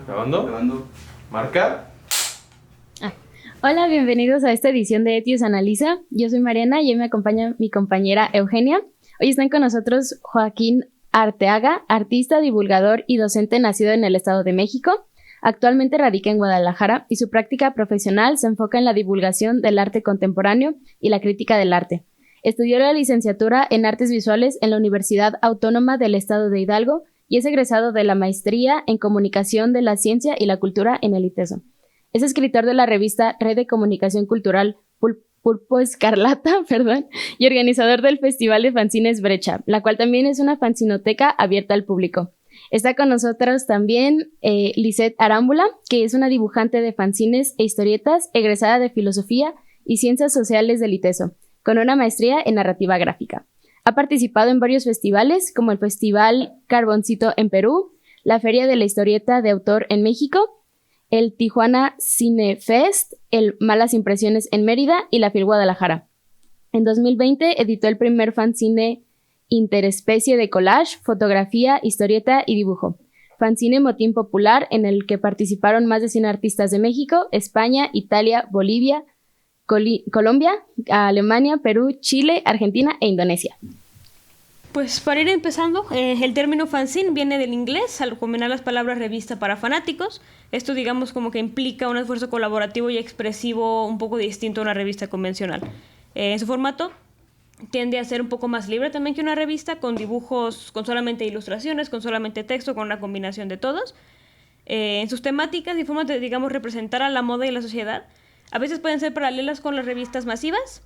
¿Grabando? Grabando. ¿Marca? Ah. Hola, bienvenidos a esta edición de Etios Analiza. Yo soy Mariana y hoy me acompaña mi compañera Eugenia. Hoy están con nosotros Joaquín Arteaga, artista, divulgador y docente nacido en el Estado de México. Actualmente radica en Guadalajara y su práctica profesional se enfoca en la divulgación del arte contemporáneo y la crítica del arte. Estudió la licenciatura en Artes Visuales en la Universidad Autónoma del Estado de Hidalgo y es egresado de la maestría en Comunicación de la Ciencia y la Cultura en el ITESO. Es escritor de la revista Red de Comunicación Cultural Pulpo Escarlata, y organizador del Festival de Fanzines Brecha, la cual también es una fanzinoteca abierta al público. Está con nosotros también Lisette Arámbula, que es una dibujante de fanzines e historietas, egresada de Filosofía y Ciencias Sociales del ITESO, con una maestría en narrativa gráfica. Ha participado en varios festivales, como el Festival Carboncito en Perú, la Feria de la Historieta de Autor en México, el Tijuana Cine Fest, el Malas Impresiones en Mérida y la FIL Guadalajara. En 2020 editó el primer fanzine interespecie de collage, fotografía, historieta y dibujo. Fanzine Motín Popular, en el que participaron más de 100 artistas de México, España, Italia, Bolivia, Colombia, Alemania, Perú, Chile, Argentina e Indonesia. Pues para ir empezando, el término fanzine viene del inglés, al combinar las palabras revista para fanáticos. Esto digamos como que implica un esfuerzo colaborativo y expresivo un poco distinto a una revista convencional. En su formato tiende a ser un poco más libre también que una revista, con dibujos, con solamente ilustraciones, con solamente texto, con una combinación de todos. En sus temáticas y formas de, digamos, representar a la moda y la sociedad, a veces pueden ser paralelas con las revistas masivas,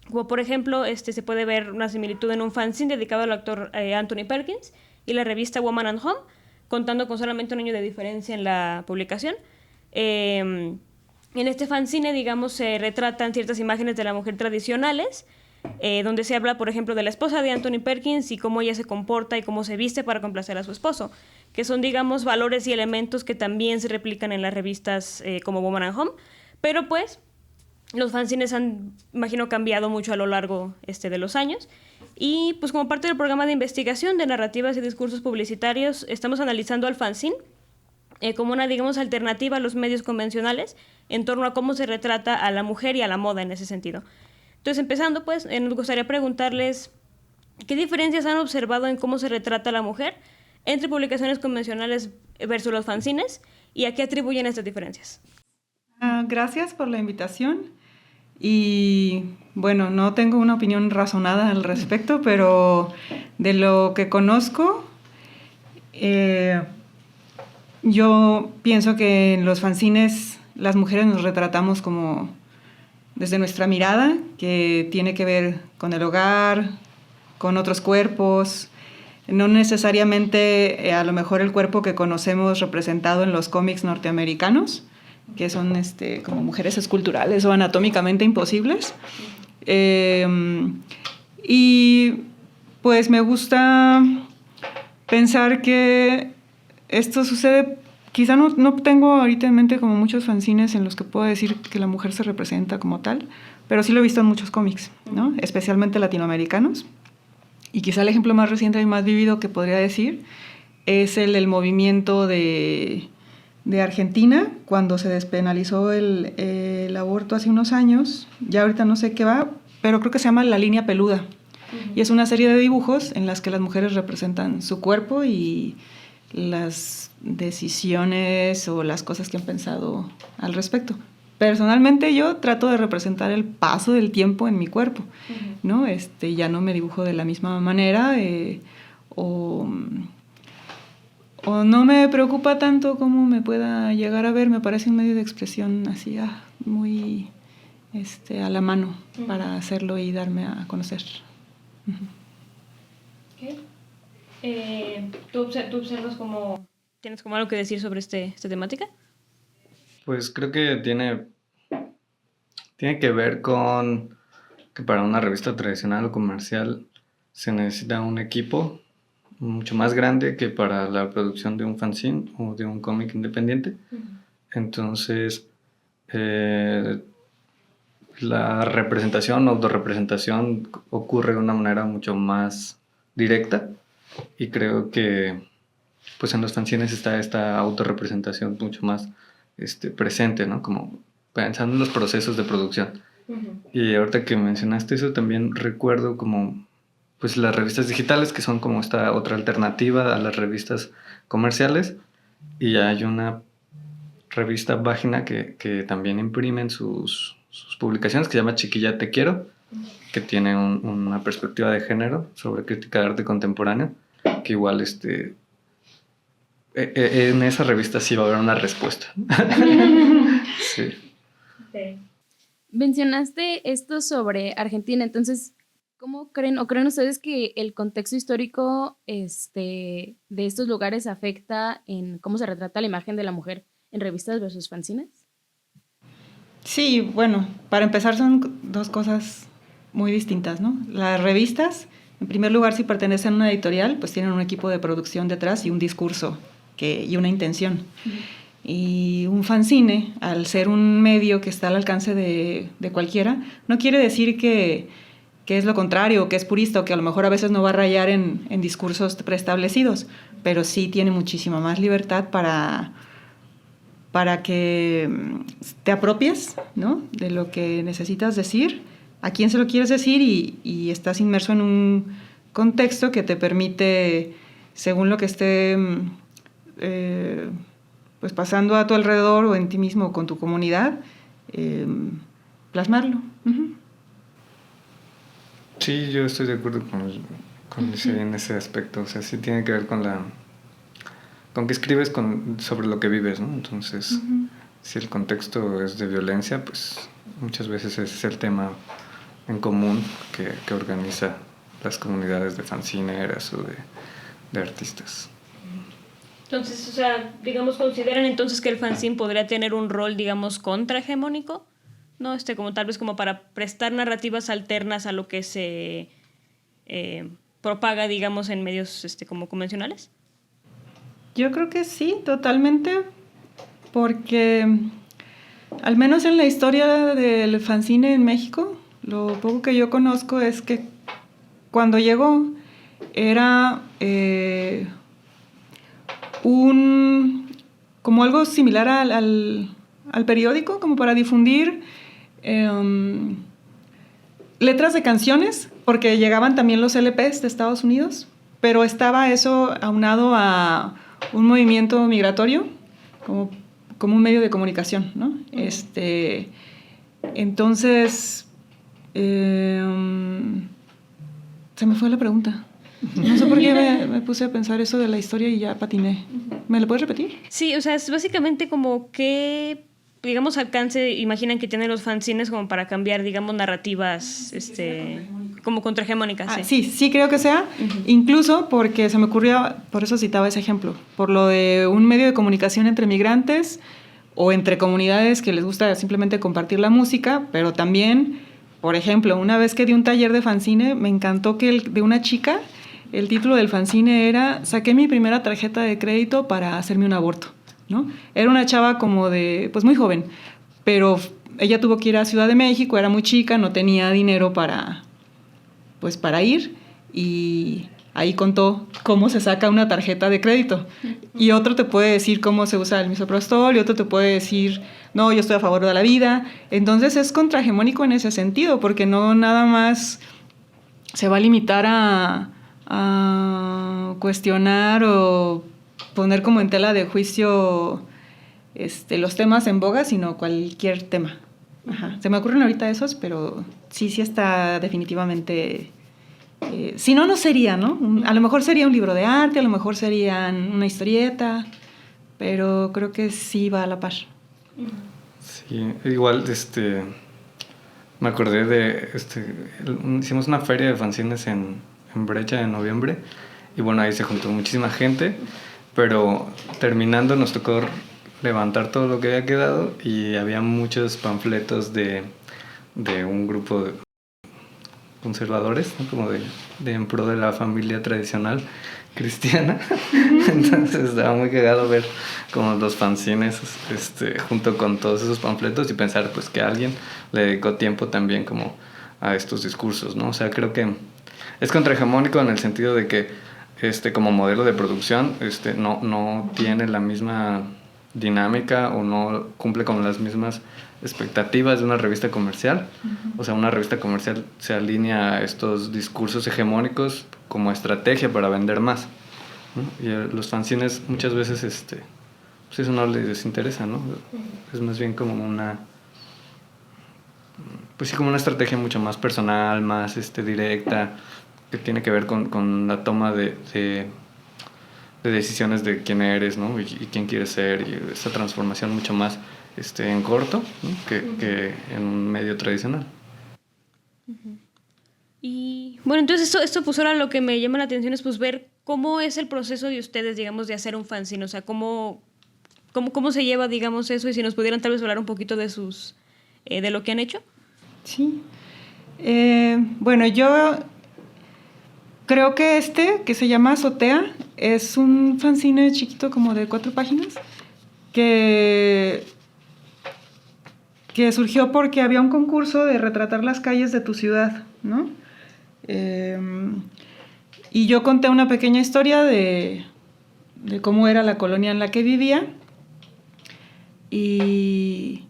como por ejemplo se puede ver una similitud en un fanzine dedicado al actor Anthony Perkins y la revista Woman and Home, contando con solamente un año de diferencia en la publicación. En este fanzine, digamos, se retratan ciertas imágenes de la mujer tradicionales, donde se habla, por ejemplo, de la esposa de Anthony Perkins y cómo ella se comporta y cómo se viste para complacer a su esposo, que son, digamos, valores y elementos que también se replican en las revistas como Woman and Home, pero pues los fanzines han, imagino, cambiado mucho a lo largo de los años. Y pues como parte del programa de investigación de narrativas y discursos publicitarios, estamos analizando al fanzine como una, digamos, alternativa a los medios convencionales en torno a cómo se retrata a la mujer y a la moda en ese sentido. Entonces, empezando, pues, nos gustaría preguntarles qué diferencias han observado en cómo se retrata a la mujer entre publicaciones convencionales versus los fanzines y a qué atribuyen estas diferencias. Gracias por la invitación. Y bueno, no tengo una opinión razonada al respecto, pero de lo que conozco, yo pienso que en los fanzines las mujeres nos retratamos como desde nuestra mirada, que tiene que ver con el hogar, con otros cuerpos, no necesariamente a lo mejor el cuerpo que conocemos representado en los cómics norteamericanos, que son como mujeres esculturales o anatómicamente imposibles. Y pues me gusta pensar que esto sucede, quizá no tengo ahorita en mente como muchos fanzines en los que puedo decir que la mujer se representa como tal, pero sí lo he visto en muchos cómics, ¿no? Especialmente latinoamericanos. Y quizá el ejemplo más reciente y más vivido que podría decir es el del movimiento de Argentina, cuando se despenalizó el aborto hace unos años. Ya ahorita no sé qué va, pero creo que se llama La Línea Peluda. Y es una serie de dibujos en las que las mujeres representan su cuerpo y las decisiones o las cosas que han pensado al respecto. Personalmente yo trato de representar el paso del tiempo en mi cuerpo, ¿no? Ya no me dibujo de la misma manera o no me preocupa tanto cómo me pueda llegar a ver. Me parece un medio de expresión así muy a la mano para hacerlo y darme a conocer. Okay. ¿Tú observas como... ¿Tienes como algo que decir sobre esta temática? Pues creo que tiene que ver con que para una revista tradicional o comercial se necesita un equipo mucho más grande que para la producción de un fanzine o de un cómic independiente. Entonces, la representación o autorrepresentación ocurre de una manera mucho más directa y creo que pues en los fanzines está esta autorrepresentación mucho más presente, ¿no? Como pensando en los procesos de producción. Y ahorita que mencionaste eso, también recuerdo como pues las revistas digitales, que son como esta otra alternativa a las revistas comerciales, y hay una revista página que también imprimen sus publicaciones, que se llama Chiquilla Te Quiero, que tiene una perspectiva de género sobre crítica de arte contemporáneo, que igual en esa revista sí va a haber una respuesta. Sí. Okay. Mencionaste esto sobre Argentina, entonces, ¿cómo creen o creen ustedes que el contexto histórico de estos lugares afecta en cómo se retrata la imagen de la mujer en revistas versus fanzines? Sí, bueno, para empezar son dos cosas muy distintas, ¿no? Las revistas, en primer lugar, si pertenecen a una editorial, pues tienen un equipo de producción detrás y un discurso y una intención. Y un fanzine, al ser un medio que está al alcance de cualquiera, no quiere decir que es lo contrario, que es purista, o que a lo mejor a veces no va a rayar en discursos preestablecidos, pero sí tiene muchísima más libertad para que te apropies, ¿no?, de lo que necesitas decir, a quién se lo quieres decir, y estás inmerso en un contexto que te permite, según lo que esté pues pasando a tu alrededor o en ti mismo o con tu comunidad, plasmarlo. Uh-huh. Sí, yo estoy de acuerdo con ese, en ese aspecto. O sea, sí tiene que ver con que escribes sobre lo que vives, ¿no? Entonces, si el contexto es de violencia, pues muchas veces ese es el tema en común que organiza las comunidades de fanzineras o de artistas. Entonces, o sea, digamos, ¿consideran entonces que el fanzine podría tener un rol, digamos, contrahegemónico? ¿No? Como tal vez como para prestar narrativas alternas a lo que se propaga, digamos, en medios como convencionales. Yo creo que sí, totalmente, porque al menos en la historia del fanzine en México, lo poco que yo conozco es que cuando llegó era como algo similar al periódico, como para difundir letras de canciones, porque llegaban también los LPs de Estados Unidos, pero estaba eso aunado a un movimiento migratorio como un medio de comunicación, ¿no? Entonces se me fue la pregunta. No sé por qué me puse a pensar eso de la historia y ya patiné. ¿Me lo puedes repetir? Sí, o sea, es básicamente como que, digamos, alcance imaginan que tienen los fanzines como para cambiar, digamos, narrativas como contrahegemónicas. Sí creo que sea. Incluso porque se me ocurrió, por eso citaba ese ejemplo, por lo de un medio de comunicación entre migrantes o entre comunidades que les gusta simplemente compartir la música, pero también, por ejemplo, una vez que di un taller de fanzine, me encantó que de una chica, el título del fanzine era "Saqué mi primera tarjeta de crédito para hacerme un aborto", ¿no? Era una chava como pues muy joven, pero ella tuvo que ir a Ciudad de México, era muy chica, no tenía dinero para ir, y ahí contó cómo se saca una tarjeta de crédito. Y otro te puede decir cómo se usa el misoprostol, y otro te puede decir, no, yo estoy a favor de la vida. Entonces es contrahegemónico en ese sentido, porque no nada más se va a limitar a cuestionar o poner como en tela de juicio los temas en boga, sino cualquier tema. Ajá. Se me ocurren ahorita esos, pero sí está definitivamente... si no sería, ¿no? A lo mejor sería un libro de arte, a lo mejor sería una historieta, pero creo que sí va a la par. Sí, igual, me acordé hicimos una feria de fanzines en Brecha en noviembre, y bueno, ahí se juntó muchísima gente, pero terminando nos tocó levantar todo lo que había quedado, y había muchos panfletos de un grupo de conservadores, ¿no? Como de en pro de la familia tradicional cristiana. Entonces estaba muy cagado ver como los fanzines junto con todos esos panfletos, y pensar pues que alguien le dedicó tiempo también como a estos discursos, ¿no? O sea, creo que es contrahegemónico en el sentido de que como modelo de producción, no tiene la misma dinámica o no cumple con las mismas expectativas de una revista comercial. O sea, una revista comercial se alinea a estos discursos hegemónicos como estrategia para vender más, ¿no? Y los fanzines muchas veces, pues eso no les interesa, ¿no? Es más bien como pues sí, como una estrategia mucho más personal, más directa, que tiene que ver con la toma de decisiones de quién eres, ¿no? Y quién quieres ser, y esa transformación mucho más en corto, ¿no? que en un medio tradicional. Y bueno, entonces esto pues ahora lo que me llama la atención es pues ver cómo es el proceso de ustedes, digamos, de hacer un fanzine, o sea, cómo se lleva, digamos, eso, y si nos pudieran tal vez hablar un poquito de de lo que han hecho. Sí. Bueno, yo creo que que se llama Azotea, es un fanzine chiquito como de 4 páginas que surgió porque había un concurso de retratar las calles de tu ciudad, ¿no? Y yo conté una pequeña historia de cómo era la colonia en la que vivía y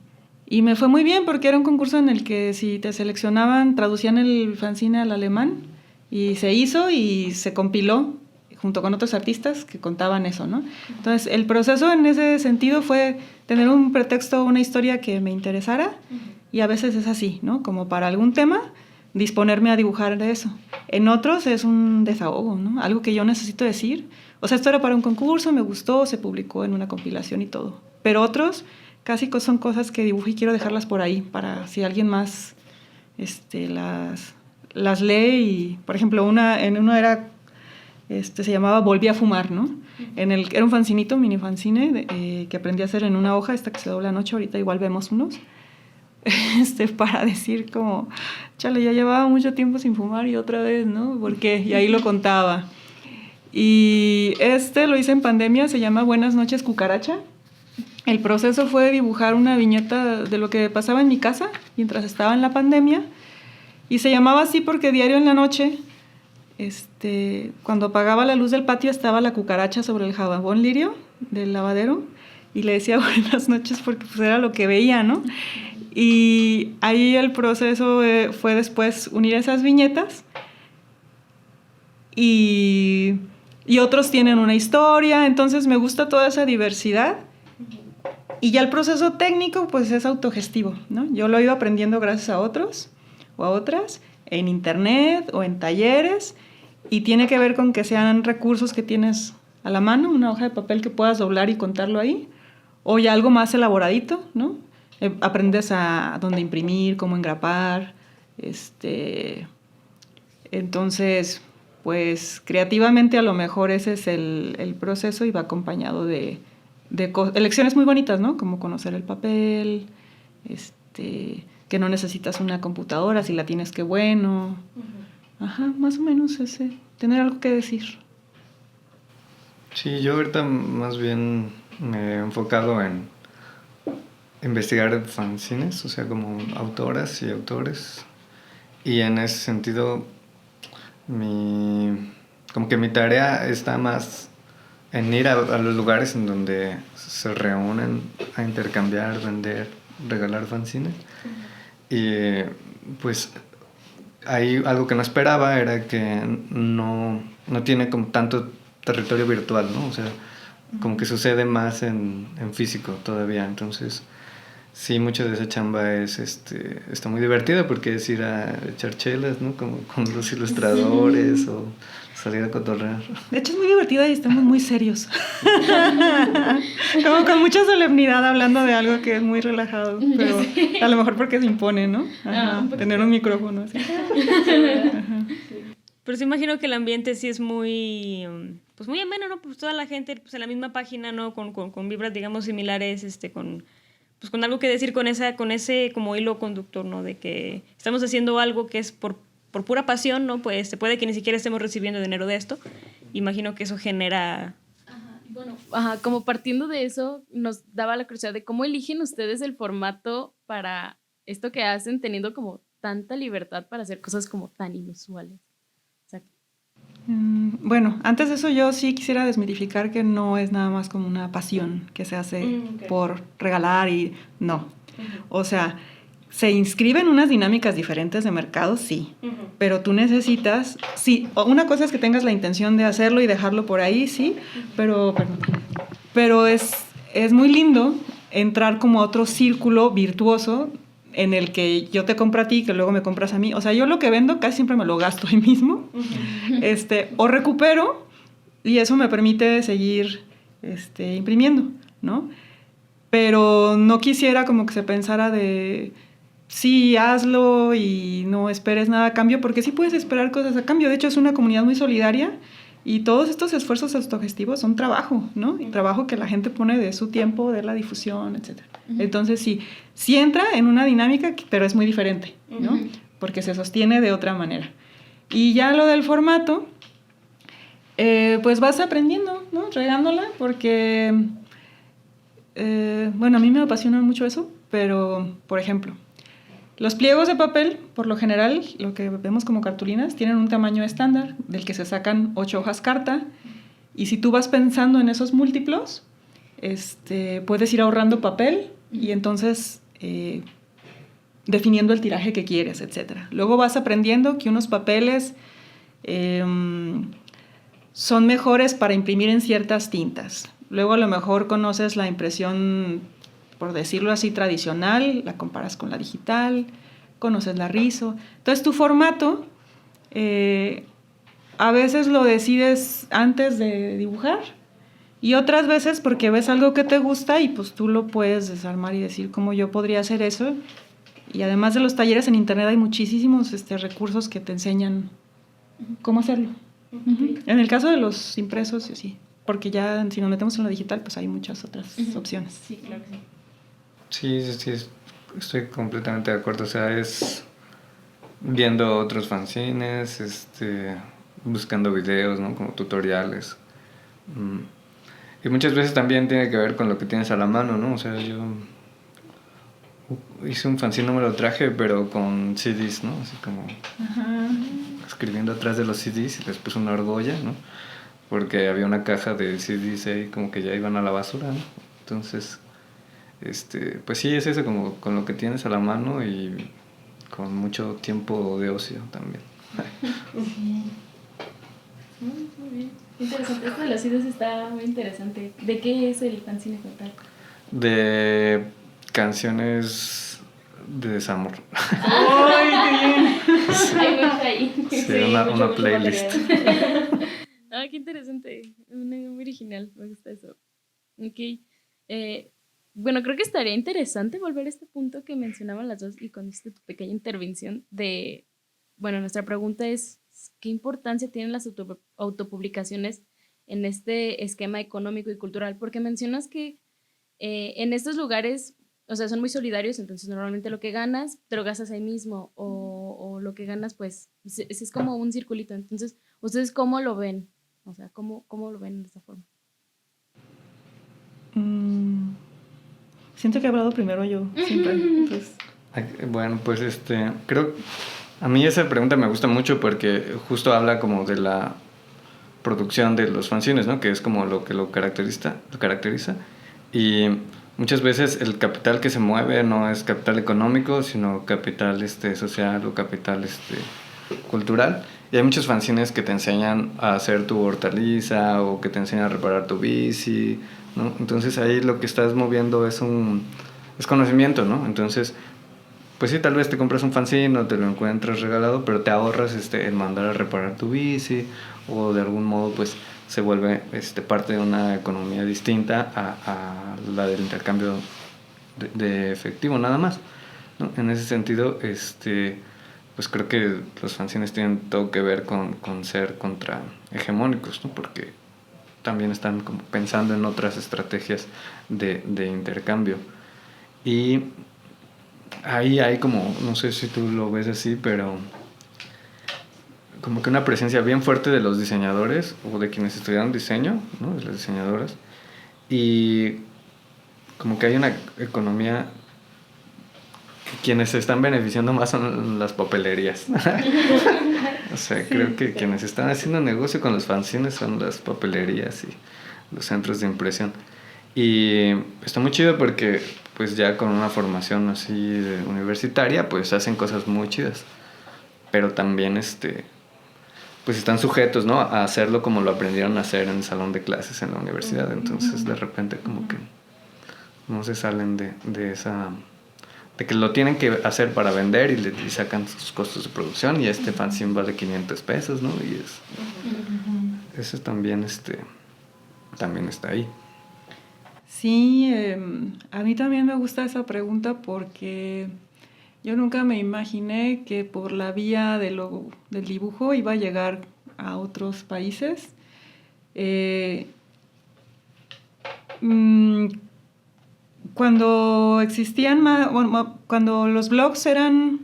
me fue muy bien porque era un concurso en el que si te seleccionaban, traducían el fanzine al alemán y se hizo y se compiló junto con otros artistas que contaban eso, ¿no? Entonces, el proceso en ese sentido fue tener un pretexto, una historia que me interesara y a veces es así, ¿no? Como para algún tema, disponerme a dibujar de eso. En otros es un desahogo, ¿no? Algo que yo necesito decir. O sea, esto era para un concurso, me gustó, se publicó en una compilación y todo. Pero otros casi son cosas que dibujo y quiero dejarlas por ahí para si alguien más las lee y, por ejemplo, en uno era, se llamaba Volví a fumar, ¿no? Era un fancinito, mini fanzine, que aprendí a hacer en una hoja, esta que se dobla anoche, ahorita igual vemos unos, para decir como, chale, ya llevaba mucho tiempo sin fumar y otra vez, ¿no? ¿Por qué? Y ahí lo contaba. Y lo hice en pandemia, se llama Buenas noches, cucaracha. El proceso fue dibujar una viñeta de lo que pasaba en mi casa mientras estaba en la pandemia. Y se llamaba así porque diario en la noche, cuando apagaba la luz del patio, estaba la cucaracha sobre el jabón lirio del lavadero. Y le decía buenas noches porque pues era lo que veía, ¿no? Y ahí el proceso fue después unir esas viñetas. Y otros tienen una historia, entonces me gusta toda esa diversidad. Y ya el proceso técnico, pues es autogestivo, ¿no? Yo lo he ido aprendiendo gracias a otros o a otras, en internet o en talleres, y tiene que ver con que sean recursos que tienes a la mano, una hoja de papel que puedas doblar y contarlo ahí, o ya algo más elaboradito, ¿no? Aprendes a dónde imprimir, cómo engrapar, entonces, pues creativamente a lo mejor ese es el proceso y va acompañado de elecciones muy bonitas, ¿no? Como conocer el papel, que no necesitas una computadora, si la tienes, qué bueno. Ajá, más o menos tener algo que decir. Sí, yo ahorita más bien me he enfocado en investigar fanzines, o sea, como autoras y autores. Y en ese sentido, como que mi tarea está más en ir a los lugares en donde se reúnen a intercambiar, vender, regalar fanzines. Y pues ahí algo que no esperaba era que no tiene como tanto territorio virtual, ¿no? O sea, como que sucede más en físico todavía. Entonces, sí, mucha de esa chamba está muy divertida porque es ir a echar chelas, ¿no? Como con los ilustradores, sí, o salir a cotorrear. De hecho es muy divertida y estamos muy serios. Como con mucha solemnidad hablando de algo que es muy relajado, pero a lo mejor porque se impone, ¿no? Ajá, tener un micrófono así. Ajá. Pero sí imagino que el ambiente sí es muy, pues muy ameno, ¿no? Pues toda la gente pues en la misma página, ¿no? Con vibras, digamos, similares, con algo que decir, con ese como hilo conductor, ¿no? De que estamos haciendo algo que es por pura pasión, ¿no? Pues se puede que ni siquiera estemos recibiendo dinero de esto. Imagino que eso genera... Bueno, como partiendo de eso, nos daba la curiosidad de cómo eligen ustedes el formato para esto que hacen, teniendo como tanta libertad para hacer cosas como tan inusuales. O sea, Bueno, antes de eso yo sí quisiera desmitificar que no es nada más como una pasión que se hace por regalar y no. O sea, se inscriben unas dinámicas diferentes de mercado, sí, pero tú necesitas, sí, una cosa es que tengas la intención de hacerlo y dejarlo por ahí, sí, pero es muy lindo entrar como a otro círculo virtuoso en el que yo te compro a ti, que luego me compras a mí. O sea, yo lo que vendo casi siempre me lo gasto ahí mismo. O recupero y eso me permite seguir imprimiendo, ¿no? Pero no quisiera como que se pensara de, sí, hazlo y no esperes nada a cambio, porque sí puedes esperar cosas a cambio. De hecho, es una comunidad muy solidaria y todos estos esfuerzos autogestivos son trabajo, ¿no? Y trabajo que la gente pone de su tiempo, de la difusión, etc. Entonces, sí entra en una dinámica, pero es muy diferente, ¿no? Porque se sostiene de otra manera. Y ya lo del formato, pues vas aprendiendo, ¿no? Regándola, porque, bueno, a mí me apasiona mucho eso, pero, por ejemplo, los pliegos de papel, por lo general, lo que vemos como cartulinas, tienen un tamaño estándar, del que se sacan 8 hojas carta, y si tú vas pensando en esos múltiplos, puedes ir ahorrando papel, y entonces definiendo el tiraje que quieres, etc. Luego vas aprendiendo que unos papeles son mejores para imprimir en ciertas tintas. Luego a lo mejor conoces la impresión, por decirlo así, tradicional, la comparas con la digital, conoces la rizo. Entonces tu formato a veces lo decides antes de dibujar y otras veces porque ves algo que te gusta y pues tú lo puedes desarmar y decir cómo yo podría hacer eso. Y además de los talleres en internet hay muchísimos recursos que te enseñan cómo hacerlo. En el caso de los impresos, sí, porque ya si nos metemos en lo digital, pues hay muchas otras opciones. Sí, claro que Sí, estoy completamente de acuerdo. O sea, es viendo otros fanzines, buscando videos, ¿no? Como tutoriales. Y muchas veces también tiene que ver con lo que tienes a la mano, ¿no? O sea, yo hice un fanzine, no me lo traje, pero con CDs, ¿no? Así como escribiendo atrás de los CDs y les puse una argolla, ¿no? Porque había una caja de CDs ahí como que ya iban a la basura, ¿no? Entonces, pues sí, es eso, como con lo que tienes a la mano y con mucho tiempo de ocio también. Muy bien. Interesante. Esto de los CDs está muy interesante. ¿De qué es el fanzine total? De canciones de desamor. ¡Ay, qué bien! Hay mucho ahí. Sí, una playlist. Ah, qué interesante. Muy original. Me gusta eso. Ok. Bueno, creo que estaría interesante volver a este punto que mencionaban las dos y con tu pequeña intervención de, bueno, nuestra pregunta es, ¿qué importancia tienen las autopublicaciones en este esquema económico y cultural? Porque mencionas que en estos lugares, o sea, son muy solidarios, entonces normalmente lo que ganas, te lo gastas ahí mismo, o lo que ganas, pues, es como un circulito. Entonces, ¿ustedes cómo lo ven? O sea, ¿cómo lo ven de esta forma? Siento que he hablado primero yo, siempre. Entonces. Bueno, pues creo, a mí esa pregunta me gusta mucho porque justo habla como de la producción de los fanzines, ¿no? Que es como lo que lo caracteriza. Y muchas veces el capital que se mueve no es capital económico, sino capital social o capital cultural. Y hay muchos fanzines que te enseñan a hacer tu hortaliza o que te enseñan a reparar tu bici, ¿no? Entonces ahí lo que estás moviendo es conocimiento, ¿no? Entonces, pues sí, tal vez te compras un fanzine o te lo encuentras regalado, pero te ahorras el mandar a reparar tu bici o de algún modo pues se vuelve parte de una economía distinta a la del intercambio de efectivo nada más, ¿no? En ese sentido, pues creo que los fanzines tienen todo que ver con ser contrahegemónicos, ¿no? Porque también están como pensando en otras estrategias de intercambio. Y ahí hay como, no sé si tú lo ves así, pero como que una presencia bien fuerte de los diseñadores o de quienes estudiaron diseño, ¿no? De las diseñadoras. Y como que hay una economía que quienes se están beneficiando más son las papelerías. O sea, creo que quienes están haciendo negocio con los fanzines son las papelerías y los centros de impresión. Y está muy chido porque pues ya con una formación así universitaria pues hacen cosas muy chidas. Pero también pues están sujetos, ¿no? A hacerlo como lo aprendieron a hacer en el salón de clases en la universidad. Entonces de repente como que no se salen de esa... de que lo tienen que hacer para vender y sacan sus costos de producción y este fanzine vale 500 pesos, ¿no? Y eso también, también está ahí. Sí, a mí también me gusta esa pregunta porque yo nunca me imaginé que por la vía del dibujo iba a llegar a otros países. Cuando existían cuando los blogs eran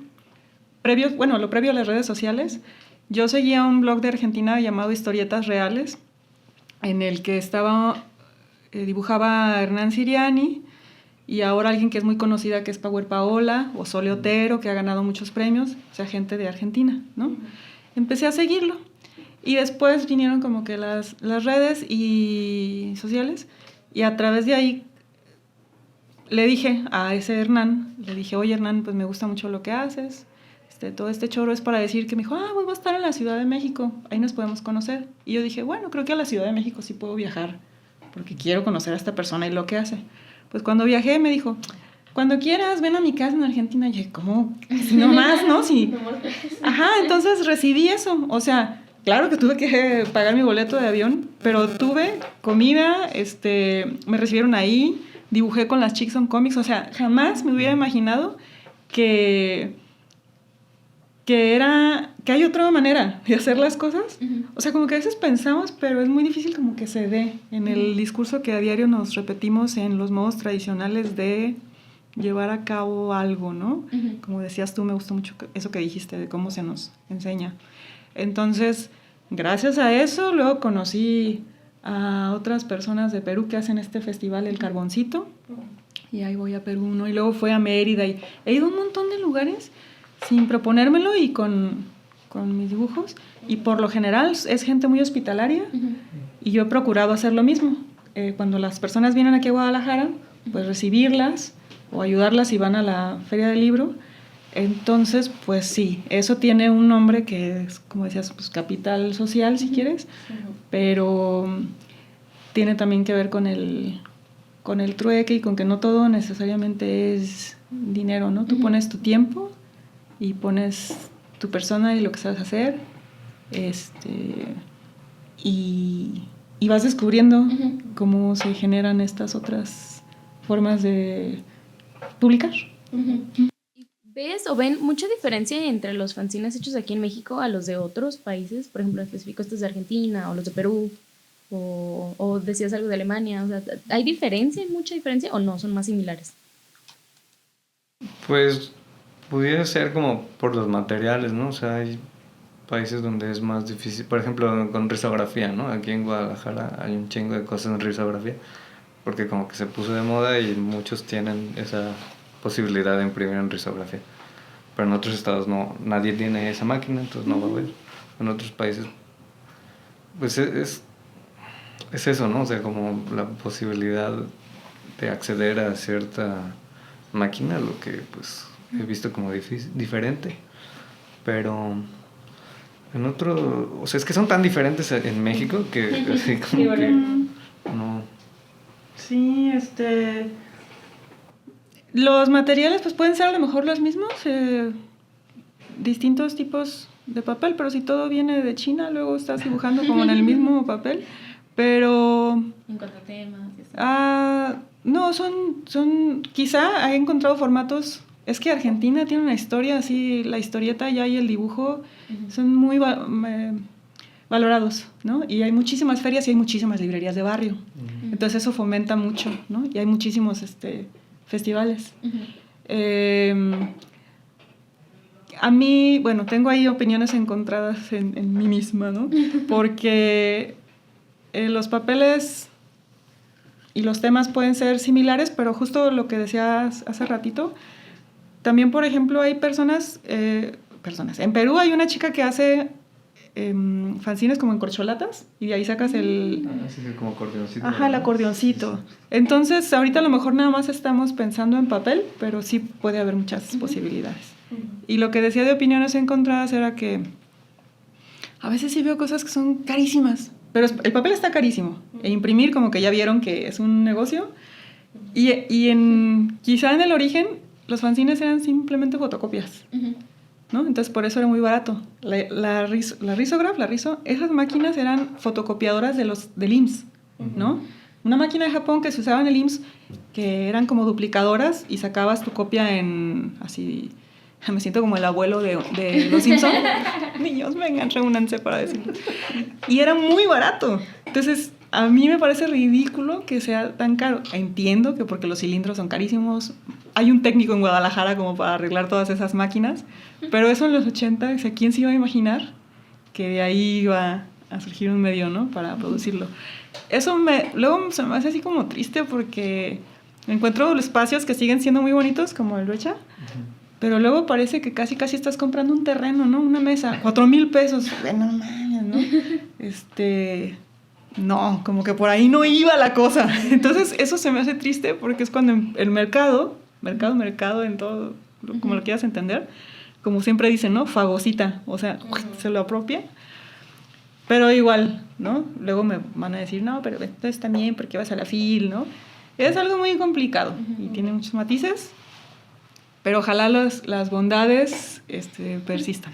previos, bueno, lo previo a las redes sociales, yo seguía un blog de Argentina llamado Historietas Reales, en el que dibujaba Hernán Siriani y ahora alguien que es muy conocida que es Power Paola o Sole Otero, que ha ganado muchos premios, o sea, gente de Argentina, ¿no? Empecé a seguirlo y después vinieron como que las redes y sociales y a través de ahí le dije a ese Hernán, le dije, oye Hernán, pues me gusta mucho lo que haces, todo este choro es para decir que me dijo, pues voy a estar en la Ciudad de México, ahí nos podemos conocer. Y yo dije, bueno, creo que a la Ciudad de México sí puedo viajar, porque quiero conocer a esta persona y lo que hace. Pues cuando viajé me dijo, cuando quieras, ven a mi casa en Argentina. Y yo, ¿cómo? Si no más, ¿no? Sí. Ajá, entonces recibí eso. O sea, claro que tuve que pagar mi boleto de avión, pero tuve comida, me recibieron ahí, dibujé con las Chicks on Comics. O sea, jamás me hubiera imaginado que hay otra manera de hacer las cosas. O sea, como que a veces pensamos, pero es muy difícil como que se dé en el discurso que a diario nos repetimos en los modos tradicionales de llevar a cabo algo, ¿no? Como decías tú, me gustó mucho eso que dijiste de cómo se nos enseña. Entonces, gracias a eso, luego conocí a otras personas de Perú que hacen este festival, El Carboncito, y ahí voy a Perú, ¿no? Y luego fue a Mérida y he ido a un montón de lugares sin proponérmelo y con mis dibujos, y por lo general es gente muy hospitalaria, y yo he procurado hacer lo mismo. Cuando las personas vienen aquí a Guadalajara, pues recibirlas o ayudarlas si van a la Feria del Libro. Entonces, pues sí, eso tiene un nombre que es, como decías, pues capital social, si quieres, pero tiene también que ver con el trueque y con que no todo necesariamente es dinero, ¿no? Tú pones tu tiempo y pones tu persona y lo que sabes hacer, y vas descubriendo cómo se generan estas otras formas de publicar. ¿Ves o ven mucha diferencia entre los fanzines hechos aquí en México a los de otros países? Por ejemplo, en específico estos de Argentina o los de Perú, o decías algo de Alemania. O sea, ¿hay diferencia, mucha diferencia, o no? ¿Son más similares? Pues pudiera ser como por los materiales, ¿no? O sea, hay países donde es más difícil. Por ejemplo, con risografía, ¿no? Aquí en Guadalajara hay un chingo de cosas en risografía, porque como que se puso de moda y muchos tienen esa posibilidad de imprimir en risografía. Pero en otros estados no, nadie tiene esa máquina, entonces no va a haber. En otros países, pues es eso, ¿no? O sea, como la posibilidad de acceder a cierta máquina, lo que pues he visto como diferente. Pero en otro, o sea, es que son tan diferentes en México que así como que no. Sí, los materiales pues pueden ser a lo mejor los mismos, distintos tipos de papel, pero si todo viene de China, luego estás dibujando como en el mismo papel, pero... En cuanto a temas. No, son quizá he encontrado formatos. Es que Argentina tiene una historia así, la historieta ya y el dibujo son muy valorados, ¿no? Y hay muchísimas ferias y hay muchísimas librerías de barrio. Entonces eso fomenta mucho, ¿no? Y hay muchísimos festivales. A mí, bueno, tengo ahí opiniones encontradas en mí misma, ¿no? Porque los papeles y los temas pueden ser similares, pero justo lo que decías hace ratito, también, por ejemplo, hay personas, en Perú hay una chica que hace fanzines como en corcholatas y de ahí sacas el... Así que como acordeoncito. Ajá, el acordeoncito. Entonces, ahorita a lo mejor nada más estamos pensando en papel, pero sí puede haber muchas posibilidades. Y lo que decía de opiniones encontradas era que a veces sí veo cosas que son carísimas, pero el papel está carísimo. E imprimir, como que ya vieron que es un negocio. Y quizá en el origen, los fanzines eran simplemente fotocopias, ¿no? Entonces, por eso era muy barato. La Risograph, esas máquinas eran fotocopiadoras del IMSS, ¿no? Una máquina de Japón que se usaba en el IMSS, que eran como duplicadoras y sacabas tu copia en así... Me siento como el abuelo de Los Simpson. Niños, vengan, reúnanse para decirlo. Y era muy barato. Entonces, a mí me parece ridículo que sea tan caro. Entiendo que porque los cilindros son carísimos. Hay un técnico en Guadalajara como para arreglar todas esas máquinas. Pero eso en los 80, o sea, ¿quién se iba a imaginar que de ahí iba a surgir un medio, ¿no? Para producirlo. Eso luego se me hace así como triste porque encuentro espacios que siguen siendo muy bonitos, como el Luecha. Pero luego parece que casi estás comprando un terreno, ¿no? Una mesa, 4,000 pesos. Bueno, no mames, ¿no? No, como que por ahí no iba la cosa. Entonces, eso se me hace triste porque es cuando el mercado en todo, como lo quieras entender, como siempre dicen, ¿no? Fagocita, o sea, se lo apropia. Pero igual, ¿no? Luego me van a decir, no, pero entonces también, porque vas a la FIL, ¿no? Es algo muy complicado y tiene muchos matices. Pero ojalá las bondades persistan.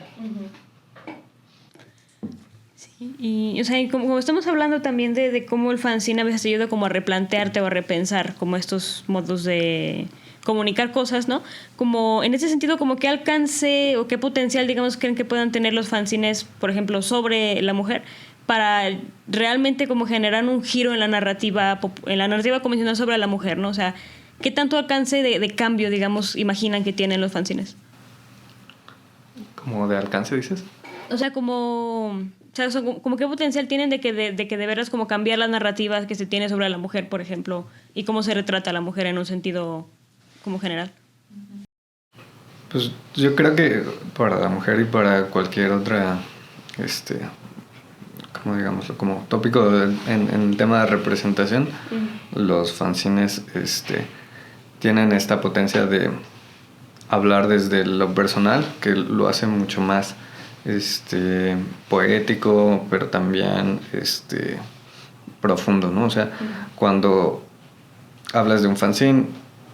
Sí, y o sea, como estamos hablando también de cómo el fanzine a veces te ayuda como a replantearte o a repensar como estos modos de comunicar cosas, ¿no? Como en ese sentido, como qué alcance o qué potencial, digamos, creen que puedan tener los fanzines, por ejemplo, sobre la mujer, para realmente como generar un giro en la narrativa convencional sobre la mujer, ¿no? O sea, ¿qué tanto alcance de cambio, digamos, imaginan que tienen los fanzines? ¿Como de alcance, dices? O sea, como qué potencial tienen de que de veras como cambiar las narrativas que se tiene sobre la mujer, por ejemplo, y cómo se retrata a la mujer en un sentido como general. Pues yo creo que para la mujer y para cualquier otra, como digámoslo, como tópico en el tema de representación, los fanzines, tienen esta potencia de hablar desde lo personal, que lo hace mucho más poético, pero también profundo, ¿no? O sea, cuando hablas de un fanzine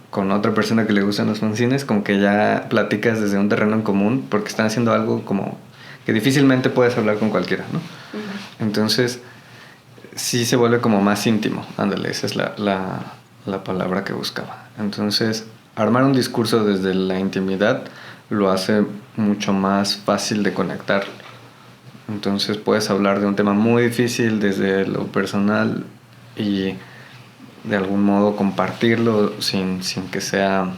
con otra persona que le gustan los fanzines, como que ya platicas desde un terreno en común, porque están haciendo algo como que difícilmente puedes hablar con cualquiera, ¿no? Entonces, sí se vuelve como más íntimo. Ándale, esa es la palabra que buscaba. Entonces, armar un discurso desde la intimidad lo hace mucho más fácil de conectar. Entonces puedes hablar de un tema muy difícil desde lo personal y de algún modo compartirlo sin que sea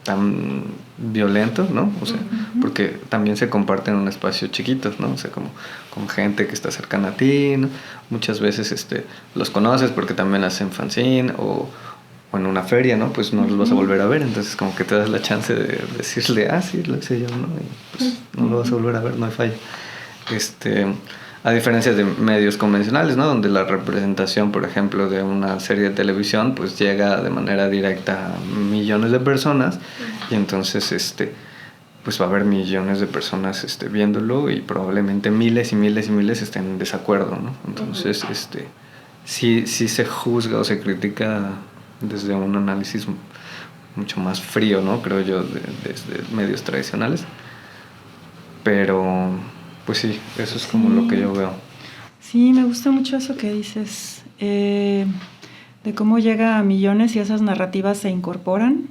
tan violento, ¿no? O sea, porque también se comparte en un espacio chiquito, ¿no? O sea, como con gente que está cercana a ti, ¿no? Muchas veces los conoces porque también hacen fanzine o en una feria, ¿no? Pues no los vas a volver a ver, entonces como que te das la chance de decirle, sí, lo hice yo, ¿no? Y pues no lo vas a volver a ver, no hay falla. A diferencia de medios convencionales, ¿no? Donde la representación, por ejemplo, de una serie de televisión, pues llega de manera directa a millones de personas y entonces, pues va a haber millones de personas viéndolo y probablemente miles y miles y miles estén en desacuerdo, ¿no? Entonces, sí se juzga o se critica desde un análisis mucho más frío, ¿no? Creo yo, desde medios tradicionales. Pero, pues sí, eso es como lo que yo veo. Sí, me gusta mucho eso que dices, de cómo llega a millones y esas narrativas se incorporan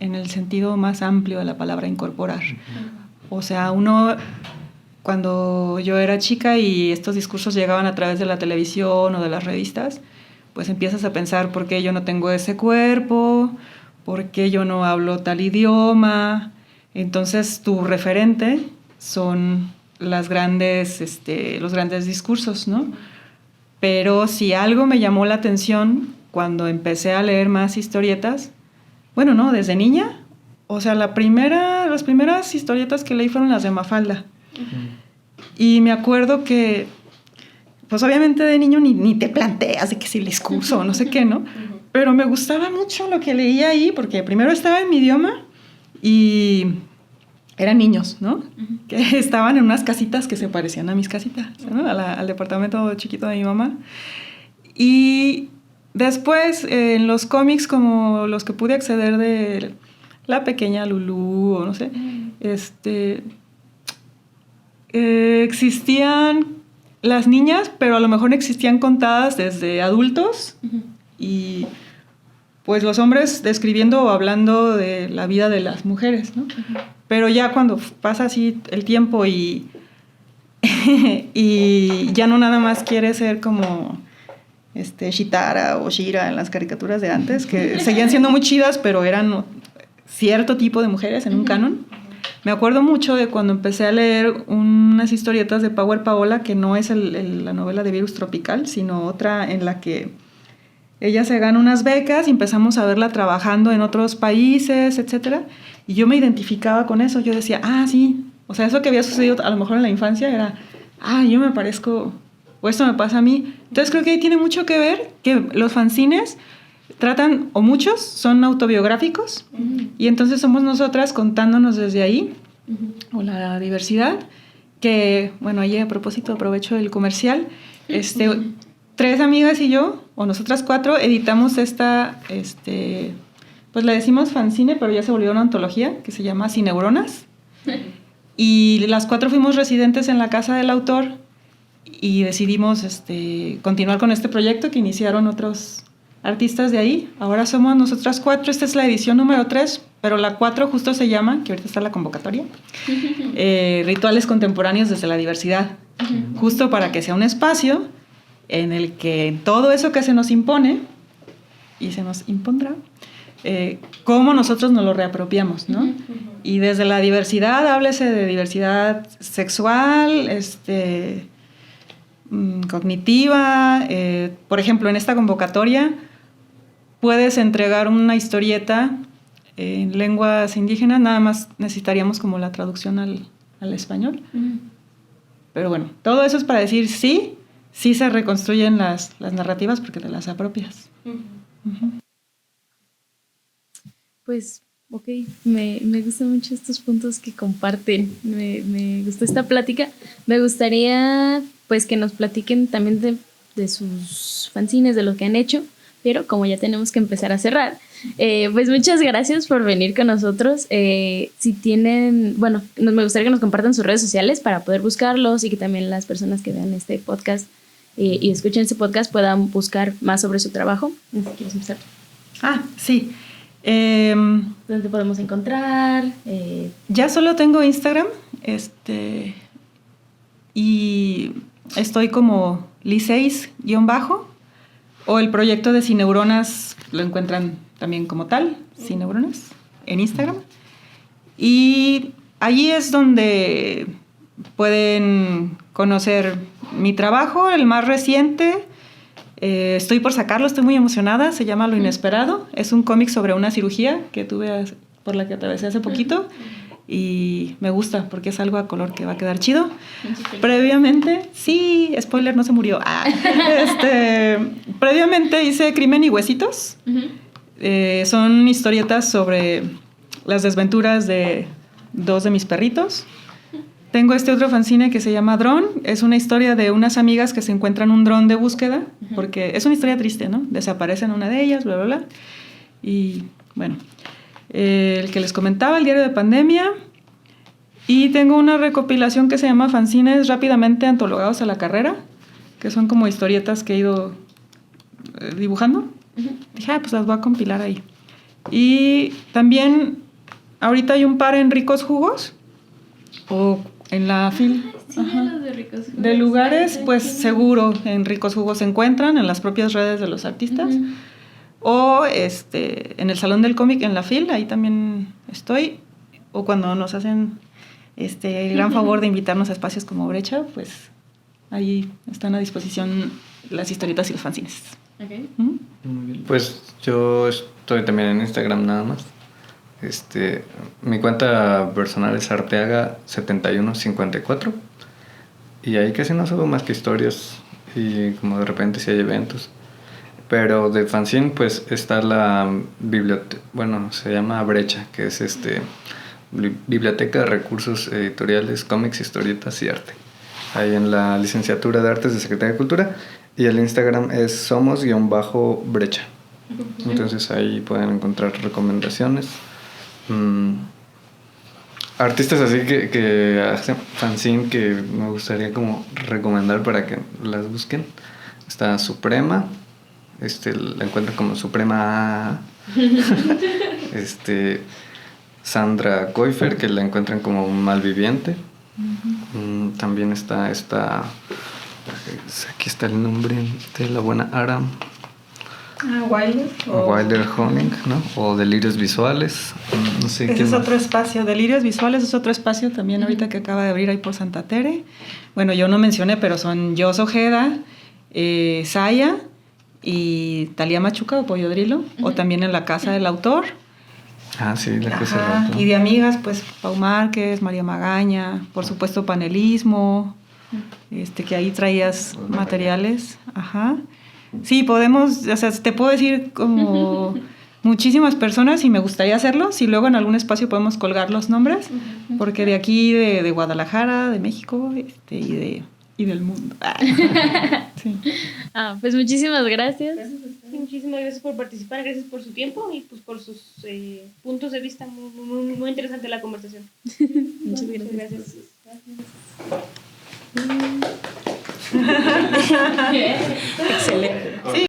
en el sentido más amplio de la palabra incorporar. O sea, cuando yo era chica y estos discursos llegaban a través de la televisión o de las revistas, pues empiezas a pensar por qué yo no tengo ese cuerpo, por qué yo no hablo tal idioma. Entonces tu referente son los grandes discursos, ¿no? Pero si algo me llamó la atención cuando empecé a leer más historietas, bueno, no, desde niña, o sea, las primeras historietas que leí fueron las de Mafalda. Y me acuerdo que, pues obviamente de niño ni te planteas de que si el discurso o no sé qué, ¿no? Pero me gustaba mucho lo que leía ahí, porque primero estaba en mi idioma y eran niños, ¿no? Que estaban en unas casitas que se parecían a mis casitas, ¿no? Al departamento chiquito de mi mamá. Y después, en los cómics como los que pude acceder de La Pequeña Lulú, o no sé, existían las niñas, pero a lo mejor existían contadas desde adultos y pues los hombres describiendo o hablando de la vida de las mujeres, ¿no? Pero ya cuando pasa así el tiempo y ya no nada más quiere ser como Shitara o Shira en las caricaturas de antes, que seguían siendo muy chidas, pero eran cierto tipo de mujeres en un canon. Me acuerdo mucho de cuando empecé a leer unas historietas de Power Paola, que no es la novela de Virus Tropical, sino otra en la que ella se gana unas becas y empezamos a verla trabajando en otros países, etc. Y yo me identificaba con eso. Yo decía, sí, o sea, eso que había sucedido a lo mejor en la infancia era, yo me parezco, o esto me pasa a mí. Entonces creo que ahí tiene mucho que ver que los fanzines tratan, o muchos, son autobiográficos, y entonces somos nosotras contándonos desde ahí, o la diversidad, que, bueno, ahí a propósito aprovecho el comercial, 3 amigas y yo, o nosotras 4, editamos esta, pues le decimos fanzine, pero ya se volvió una antología, que se llama Cineuronas, y las 4 fuimos residentes en la casa del autor, y decidimos continuar con este proyecto que iniciaron otros artistas de ahí. Ahora somos nosotras 4, esta es la edición número 3, pero la 4 justo se llama, que ahorita está la convocatoria, Rituales Contemporáneos desde la Diversidad, justo para que sea un espacio en el que todo eso que se nos impone, y se nos impondrá, cómo nosotros nos lo reapropiamos, ¿no? Y desde la diversidad, háblese de diversidad sexual, cognitiva, por ejemplo, en esta convocatoria puedes entregar una historieta en lenguas indígenas, nada más necesitaríamos como la traducción al español. Pero bueno, todo eso es para decir sí se reconstruyen las narrativas porque te las apropias. Pues, ok, me gustan mucho estos puntos que comparten, me gustó esta plática. Me gustaría pues que nos platiquen también de sus fanzines, de lo que han hecho, pero como ya tenemos que empezar a cerrar, pues muchas gracias por venir con nosotros. Si tienen, bueno, me gustaría que nos compartan sus redes sociales para poder buscarlos y que también las personas que vean este podcast y escuchen este podcast puedan buscar más sobre su trabajo. ¿Quieres empezar? Sí. ¿Dónde podemos encontrar? Ya solo tengo Instagram, y estoy como Liceis_ o el proyecto de Cineuronas lo encuentran también como tal, Cineuronas, en Instagram. Y allí es donde pueden conocer mi trabajo, el más reciente. Estoy por sacarlo, estoy muy emocionada, se llama Lo Inesperado. Es un cómic sobre una cirugía que tuve por la que atravesé hace poquito. Y me gusta porque es algo a color que va a quedar chido. Previamente, sí, spoiler, no se murió. Previamente hice Crimen y Huesitos. Son historietas sobre las desventuras de 2 de mis perritos. Tengo otro fanzine que se llama Dron. Es una historia de unas amigas que se encuentran un dron de búsqueda, porque es una historia triste, ¿no? Desaparecen una de ellas, bla, bla, bla. Y bueno, el que les comentaba, el diario de pandemia. Y tengo una recopilación que se llama Fanzines rápidamente antologados a la carrera, que son como historietas que he ido dibujando. Dije, pues las voy a compilar ahí. Y también ahorita hay un par en Ricos Jugos, o en la FIL. Sí, los de Ricos Jugos. De lugares, pues seguro en Ricos Jugos se encuentran, en las propias redes de los artistas. O en el Salón del Cómic, en la FIL, ahí también estoy. O cuando nos hacen el gran favor de invitarnos a espacios como Brecha, pues ahí están a disposición las historietas y los fanzines. Okay. Muy bien. Pues yo estoy también en Instagram nada más. Mi cuenta personal es Arteaga7154. Y ahí casi no subo más que historias y como de repente si hay eventos. Pero de fanzine pues está la biblioteca, bueno, se llama Brecha, que es Biblioteca de Recursos Editoriales, Cómics, Historietas y Arte. Ahí en la licenciatura de Artes de Secretaría de Cultura. Y el Instagram es somos-brecha. Entonces ahí pueden encontrar recomendaciones. Artistas así que hacen fanzine que me gustaría como recomendar para que las busquen. Está Suprema. La encuentran como Suprema. Sandra Koifer, que la encuentran como un malviviente. También está aquí está el nombre de la buena Aram. Wilder Honing, ¿no? O Delirios Visuales. No sé. Ese es otro espacio. Delirios Visuales es otro espacio también ahorita que acaba de abrir ahí por Santa Tere. Bueno, yo no mencioné, pero son Jos Ojeda, Saya y Talía Machuca o Pollo Drilo, o también en la Casa del Autor. Ah, sí, la Casa del Autor. Y de amigas, pues Pau Márquez, María Magaña, por supuesto Panelismo, que ahí traías materiales. Ajá. Sí, podemos, o sea, te puedo decir como muchísimas personas y me gustaría hacerlo, si luego en algún espacio podemos colgar los nombres, porque de aquí, de Guadalajara, de México, y del mundo. Sí. Pues muchísimas gracias. Muchísimas gracias por participar, gracias por su tiempo y pues por sus puntos de vista. Muy, muy interesante la conversación. Muchas gracias. Excelente. Sí.